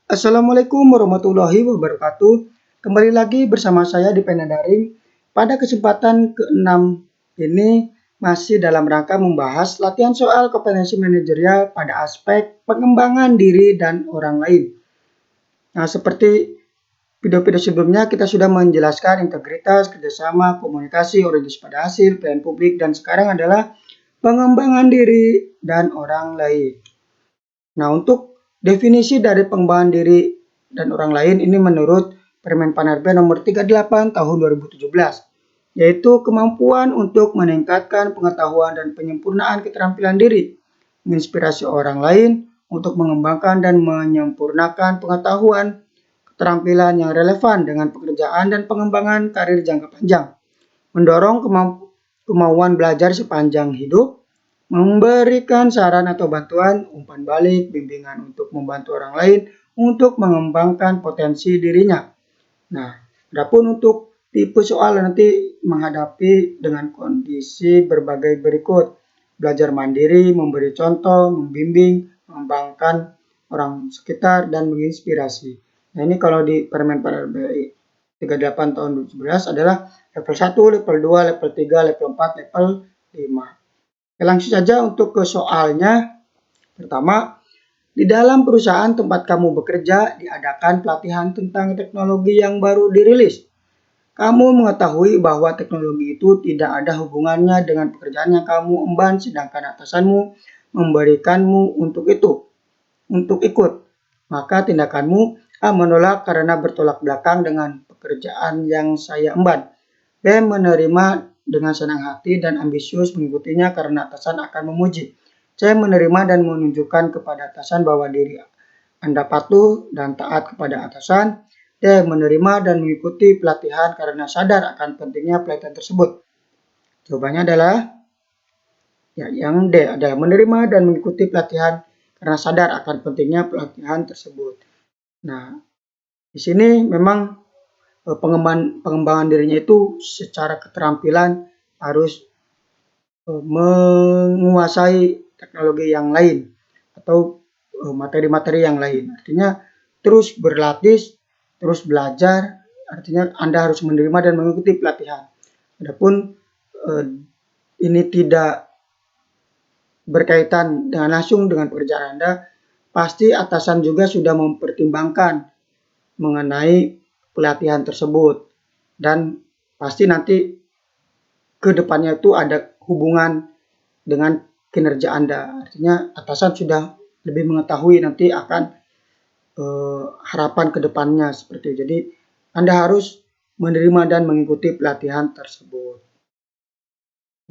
Assalamualaikum warahmatullahi wabarakatuh. Kembali lagi bersama saya di Pena Daring. Pada kesempatan ke-6 ini masih dalam rangka membahas latihan soal kompetensi manajerial pada aspek pengembangan diri dan orang lain. Nah, seperti video-video sebelumnya kita sudah menjelaskan integritas, kerjasama, komunikasi, orientasi pada hasil, pelayanan publik, dan sekarang adalah pengembangan diri dan orang lain. Nah, untuk definisi dari pengembangan diri dan orang lain ini menurut Permen Pan-RB nomor 38 tahun 2017, yaitu kemampuan untuk meningkatkan pengetahuan dan penyempurnaan keterampilan diri, menginspirasi orang lain untuk mengembangkan dan menyempurnakan pengetahuan, keterampilan yang relevan dengan pekerjaan dan pengembangan karir jangka panjang, mendorong kemauan belajar sepanjang hidup, memberikan saran atau bantuan, umpan balik, bimbingan untuk membantu orang lain untuk mengembangkan potensi dirinya. Nah, adapun untuk tipe soal nanti menghadapi dengan kondisi berbagai berikut. Belajar mandiri, memberi contoh, membimbing, mengembangkan orang sekitar, dan menginspirasi. Nah, ini kalau di Permen RBI 38 tahun 2011 adalah level 1, level 2, level 3, level 4, level 5. Langsung saja untuk ke soalnya. Pertama, di dalam perusahaan tempat kamu bekerja diadakan pelatihan tentang teknologi yang baru dirilis. Kamu mengetahui bahwa teknologi itu tidak ada hubungannya dengan pekerjaan yang kamu emban, sedangkan atasanmu memberikanmu untuk ikut. Maka tindakanmu A. Menolak karena bertolak belakang dengan pekerjaan yang saya emban. B. Menerima dengan senang hati dan ambisius mengikutinya karena atasan akan memuji. C. Menerima dan menunjukkan kepada atasan bahwa diri Anda patuh dan taat kepada atasan. D. Menerima dan mengikuti pelatihan karena sadar akan pentingnya pelatihan tersebut. Jawabannya adalah yang D, adalah menerima dan mengikuti pelatihan karena sadar akan pentingnya pelatihan tersebut. Nah, di sini memang pengembangan dirinya itu secara keterampilan harus menguasai teknologi yang lain atau materi-materi yang lain. Artinya terus berlatih, terus belajar, artinya Anda harus menerima dan mengikuti pelatihan. Adapun ini tidak berkaitan dengan langsung dengan pekerjaan Anda, pasti atasan juga sudah mempertimbangkan mengenai pelatihan tersebut, dan pasti nanti ke depannya itu ada hubungan dengan kinerja Anda. Artinya atasan sudah lebih mengetahui nanti akan harapan ke depannya seperti itu. Jadi Anda harus menerima dan mengikuti pelatihan tersebut.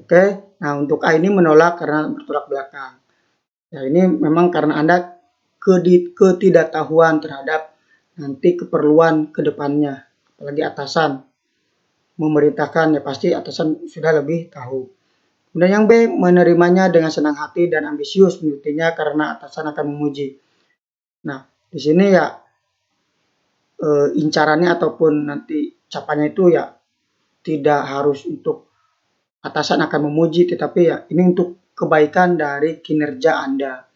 Oke, nah untuk A ini menolak karena bertolak belakang. Ya, ini memang karena Anda ketidaktahuan terhadap nanti keperluan ke depannya, apalagi atasan memerintahkan, ya pasti atasan sudah lebih tahu. Kemudian yang B, menerimanya dengan senang hati dan ambisius mengikutinya karena atasan akan memuji. Nah, di sini ya incarannya ataupun nanti capaiannya itu ya tidak harus untuk atasan akan memuji, tetapi ya ini untuk kebaikan dari kinerja Anda.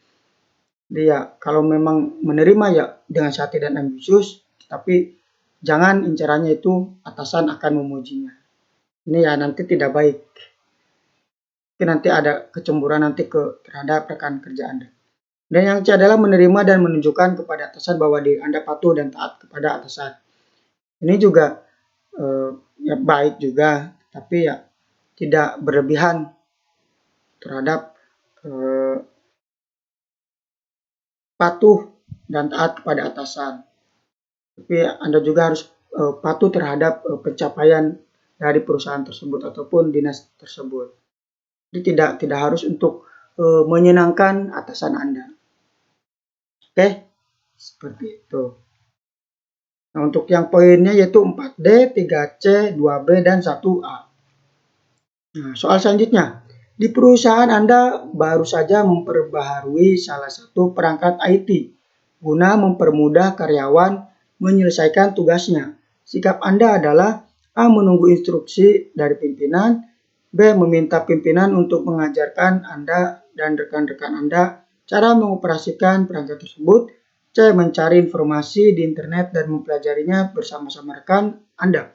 Jadi ya kalau memang menerima ya dengan hati dan ambisius, tapi jangan incarannya itu atasan akan memujinya. Ini ya nanti tidak baik. Mungkin nanti ada kecemburuan nanti terhadap rekan kerja Anda. Dan yang C adalah menerima dan menunjukkan kepada atasan bahwa diri Anda patuh dan taat kepada atasan. Ini juga ya baik juga, tapi ya tidak berlebihan terhadap patuh dan taat kepada atasan. Tapi Anda juga harus patuh terhadap pencapaian dari perusahaan tersebut ataupun dinas tersebut. Jadi tidak harus untuk menyenangkan atasan Anda. Oke, seperti itu. Nah, untuk yang poinnya yaitu 4D, 3C, 2B, dan 1A. Nah, soal selanjutnya. Di perusahaan Anda baru saja memperbaharui salah satu perangkat IT guna mempermudah karyawan menyelesaikan tugasnya. Sikap Anda adalah A. Menunggu instruksi dari pimpinan, B. Meminta pimpinan untuk mengajarkan Anda dan rekan-rekan Anda cara mengoperasikan perangkat tersebut, C. Mencari informasi di internet dan mempelajarinya bersama-sama rekan Anda.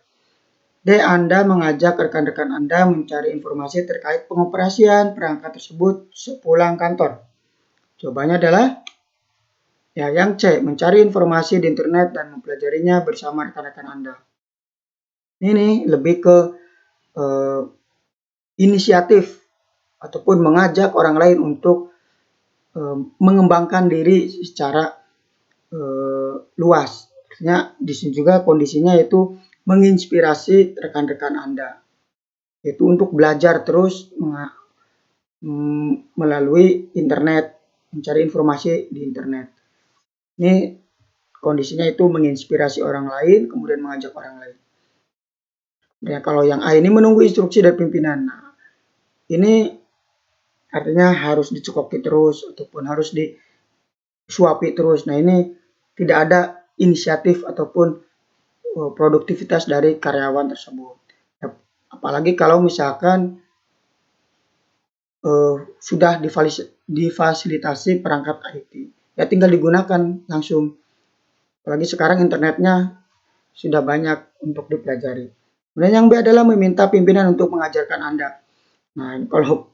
D. Anda mengajak rekan-rekan Anda mencari informasi terkait pengoperasian perangkat tersebut sepulang kantor. Jawabannya adalah yang C. Mencari informasi di internet dan mempelajarinya bersama rekan-rekan Anda. Ini lebih ke inisiatif ataupun mengajak orang lain untuk mengembangkan diri secara luas. Artinya di sini juga kondisinya yaitu menginspirasi rekan-rekan Anda, yaitu untuk belajar terus melalui internet, mencari informasi di internet. Ini kondisinya itu menginspirasi orang lain, kemudian mengajak orang lain. Ya, kalau yang A ini menunggu instruksi dari pimpinan. Nah, ini artinya harus dicekoki terus ataupun harus disuapi terus. Nah, ini tidak ada inisiatif ataupun produktivitas dari karyawan tersebut. Apalagi kalau misalkan sudah difasilitasi perangkat IT, ya tinggal digunakan langsung. Apalagi sekarang internetnya sudah banyak untuk dipelajari. Kemudian yang B adalah meminta pimpinan untuk mengajarkan Anda. Nah, kalau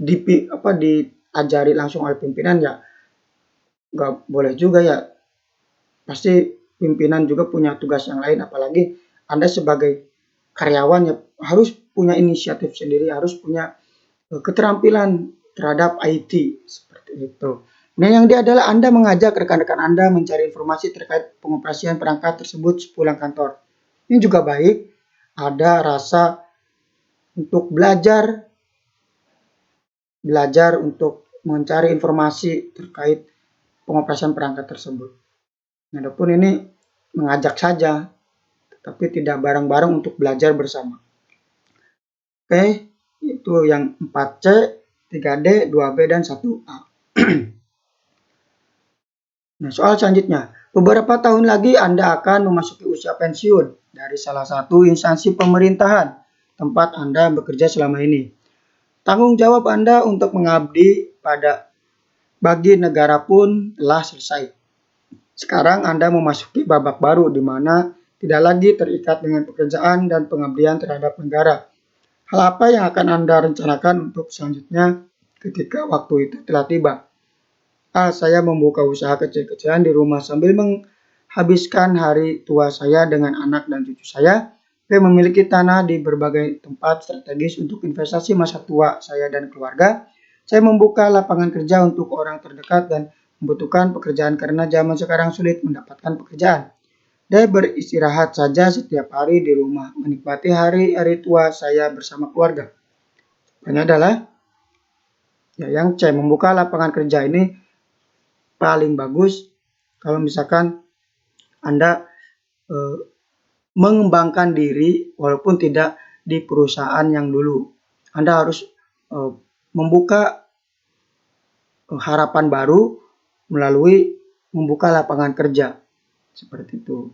diajari langsung oleh pimpinan ya nggak boleh juga ya. Pasti pimpinan juga punya tugas yang lain, apalagi Anda sebagai karyawan ya harus punya inisiatif sendiri, harus punya keterampilan terhadap IT seperti itu. Nah, yang dia adalah Anda mengajak rekan-rekan Anda mencari informasi terkait pengoperasian perangkat tersebut sepulang kantor. Ini juga baik, ada rasa untuk belajar untuk mencari informasi terkait pengoperasian perangkat tersebut. Adapun ini mengajak saja, tapi tidak bareng-bareng untuk belajar bersama. Oke, itu yang 4C, 3D, 2B, dan 1A. Nah, soal selanjutnya. Beberapa tahun lagi Anda akan memasuki usia pensiun dari salah satu instansi pemerintahan tempat Anda bekerja selama ini. Tanggung jawab Anda untuk mengabdi bagi negara pun telah selesai. Sekarang Anda memasuki babak baru di mana tidak lagi terikat dengan pekerjaan dan pengabdian terhadap negara. Hal apa yang akan Anda rencanakan untuk selanjutnya ketika waktu itu telah tiba? A. Saya membuka usaha kecil-kecilan di rumah sambil menghabiskan hari tua saya dengan anak dan cucu saya. B. Memiliki tanah di berbagai tempat strategis untuk investasi masa tua saya dan keluarga. Saya membuka lapangan kerja untuk orang terdekat dan membutuhkan pekerjaan karena zaman sekarang sulit mendapatkan pekerjaan. D. Beristirahat saja setiap hari di rumah, menikmati hari-hari tua saya bersama keluarga. Ini adalah yang C. Membuka lapangan kerja. Ini paling bagus kalau misalkan Anda mengembangkan diri walaupun tidak di perusahaan yang dulu. Anda harus membuka harapan baru melalui membuka lapangan kerja. Seperti itu.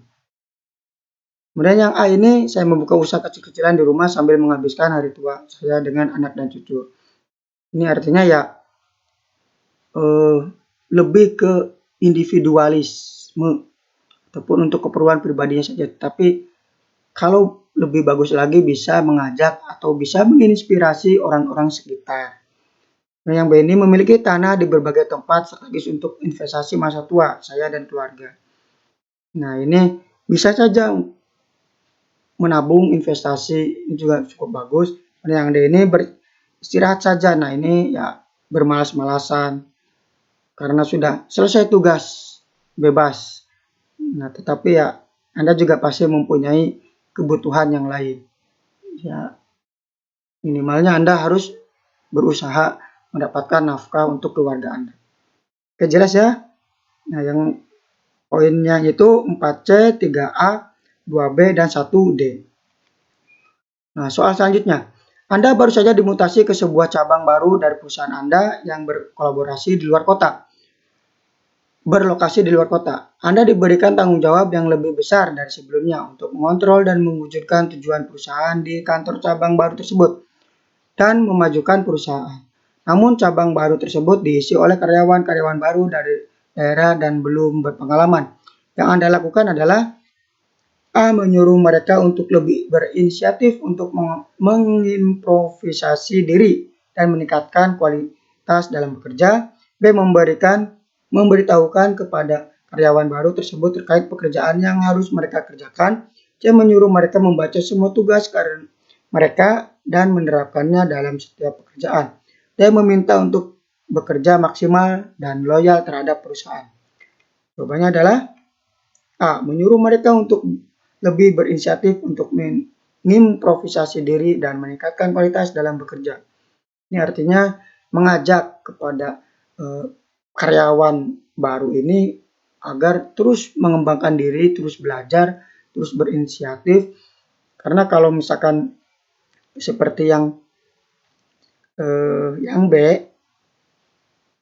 Kemudian yang A ini, saya membuka usaha kecil-kecilan di rumah sambil menghabiskan hari tua saya dengan anak dan cucu. Ini artinya ya lebih ke individualisme ataupun untuk keperluan pribadinya saja. Tapi kalau lebih bagus lagi bisa mengajak atau bisa menginspirasi orang-orang sekitar. Nah, yang B ini memiliki tanah di berbagai tempat strategis untuk investasi masa tua saya dan keluarga. Nah, ini bisa saja menabung investasi juga cukup bagus. Nah, yang D ini beristirahat saja. Nah, ini ya bermalas-malasan karena sudah selesai tugas bebas. Nah, tetapi ya Anda juga pasti mempunyai kebutuhan yang lain. Ya, minimalnya Anda harus berusaha mendapatkan nafkah untuk keluarga Anda. Oke, jelas ya? Nah, yang poinnya itu 4C, 3A, 2B, dan 1D. Nah, soal selanjutnya. Anda baru saja dimutasi ke sebuah cabang baru dari perusahaan Anda yang berlokasi di luar kota. Anda diberikan tanggung jawab yang lebih besar dari sebelumnya untuk mengontrol dan mewujudkan tujuan perusahaan di kantor cabang baru tersebut dan memajukan perusahaan. Namun cabang baru tersebut diisi oleh karyawan-karyawan baru daerah dan belum berpengalaman. Yang Anda lakukan adalah A. Menyuruh mereka untuk lebih berinisiatif untuk mengimprovisasi diri dan meningkatkan kualitas dalam bekerja. B. Memberitahukan kepada karyawan baru tersebut terkait pekerjaan yang harus mereka kerjakan. C. Menyuruh mereka membaca semua tugas karena mereka dan menerapkannya dalam setiap pekerjaan. D. Meminta untuk bekerja maksimal dan loyal terhadap perusahaan. Jawabannya adalah A. Menyuruh mereka untuk lebih berinisiatif untuk mengimprovisasi diri dan meningkatkan kualitas dalam bekerja. Ini artinya mengajak kepada karyawan baru ini agar terus mengembangkan diri, terus belajar, terus berinisiatif. Karena kalau misalkan seperti yang B,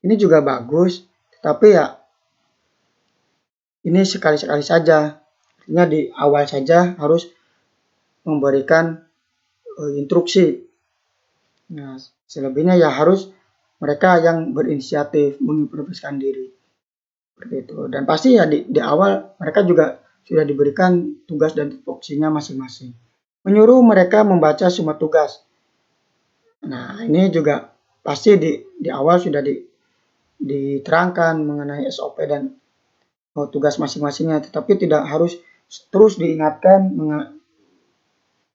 ini juga bagus, tapi ya ini sekali-sekali saja. Artinya di awal saja harus memberikan instruksi. Nah, selebihnya ya harus mereka yang berinisiatif mengimprovisasikan diri. Seperti itu. Dan pasti ya di awal mereka juga sudah diberikan tugas dan tupoksinya masing-masing. Menyuruh mereka membaca semua tugas. Nah, ini juga pasti di awal sudah diterangkan mengenai SOP dan tugas masing-masingnya, tetapi tidak harus terus diingatkan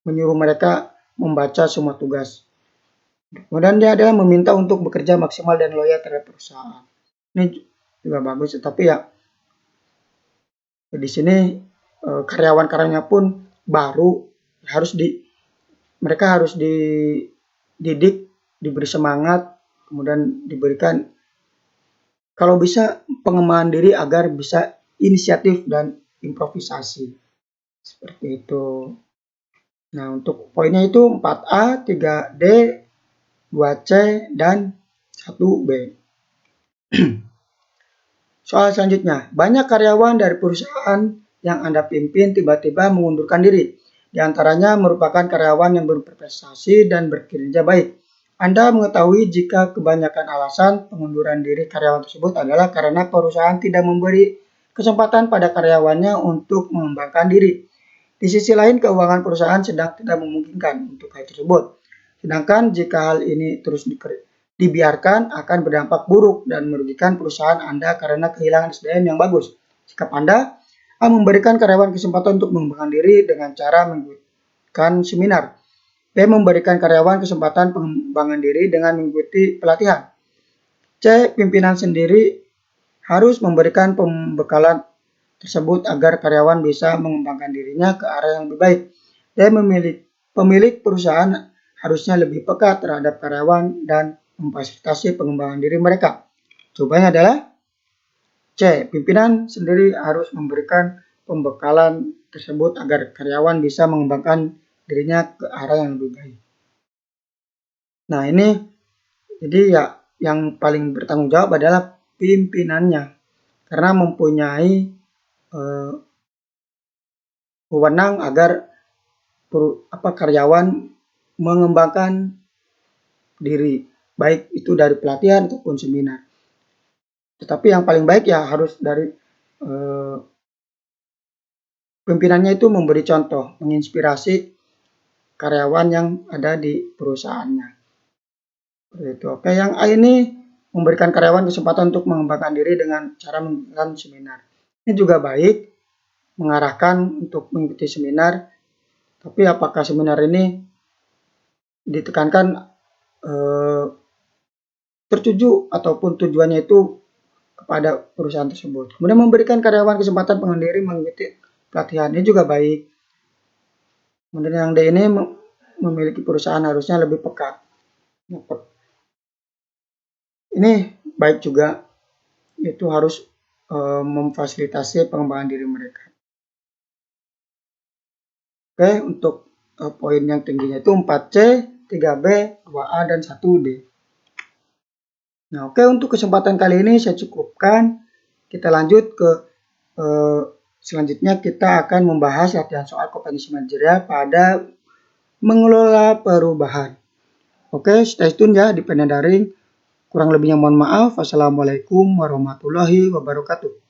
menyuruh mereka membaca semua tugas. Kemudian dia adalah meminta untuk bekerja maksimal dan loyal terhadap perusahaan. Ini juga bagus, tetapi ya di sini karyawan-karyawanya pun baru, mereka harus dididik, diberi semangat, kemudian diberikan kalau bisa pengembangan diri agar bisa inisiatif dan improvisasi. Seperti itu. Nah, untuk poinnya itu 4A, 3D, 2C, dan 1B. Soal selanjutnya, banyak karyawan dari perusahaan yang Anda pimpin tiba-tiba mengundurkan diri. Di antaranya merupakan karyawan yang berprestasi dan berkinerja baik. Anda mengetahui jika kebanyakan alasan pengunduran diri karyawan tersebut adalah karena perusahaan tidak memberi kesempatan pada karyawannya untuk mengembangkan diri. Di sisi lain, keuangan perusahaan sedang tidak memungkinkan untuk hal tersebut. Sedangkan jika hal ini terus dibiarkan akan berdampak buruk dan merugikan perusahaan Anda karena kehilangan SDM yang bagus. Sikap Anda memberikan karyawan kesempatan untuk mengembangkan diri dengan cara mengikuti seminar. B. Memberikan karyawan kesempatan pengembangan diri dengan mengikuti pelatihan. C. Pimpinan sendiri harus memberikan pembekalan tersebut agar karyawan bisa mengembangkan dirinya ke arah yang lebih baik. D. Pemilik perusahaan harusnya lebih peka terhadap karyawan dan memfasilitasi pengembangan diri mereka. Jawabannya adalah C. Pimpinan sendiri harus memberikan pembekalan tersebut agar karyawan bisa mengembangkan dirinya ke arah yang lebih baik. Nah, ini jadi ya yang paling bertanggung jawab adalah pimpinannya karena mempunyai wewenang agar karyawan mengembangkan diri, baik itu dari pelatihan ataupun seminar. Tetapi yang paling baik ya harus dari pimpinannya itu memberi contoh, menginspirasi karyawan yang ada di perusahaannya. Itu. Oke, yang A ini memberikan karyawan kesempatan untuk mengembangkan diri dengan cara menggunakan seminar. Ini juga baik, mengarahkan untuk mengikuti seminar. Tapi apakah seminar ini ditekankan tertuju ataupun tujuannya itu kepada perusahaan tersebut. Kemudian memberikan karyawan kesempatan pengembangan diri mengikuti pelatihan. Ini juga baik. Kemudian yang D ini memiliki perusahaan harusnya lebih peka. Ini baik juga, itu harus memfasilitasi pengembangan diri mereka. Oke, untuk poin yang tingginya itu 4C, 3B, 2A, dan 1D. Nah, oke, untuk kesempatan kali ini saya cukupkan. Kita lanjut ke selanjutnya kita akan membahas latihan soal kompetensi manajerial pada mengelola perubahan. Oke, stay tune ya di Pena Daring. Kurang lebihnya mohon maaf. Wassalamualaikum warahmatullahi wabarakatuh.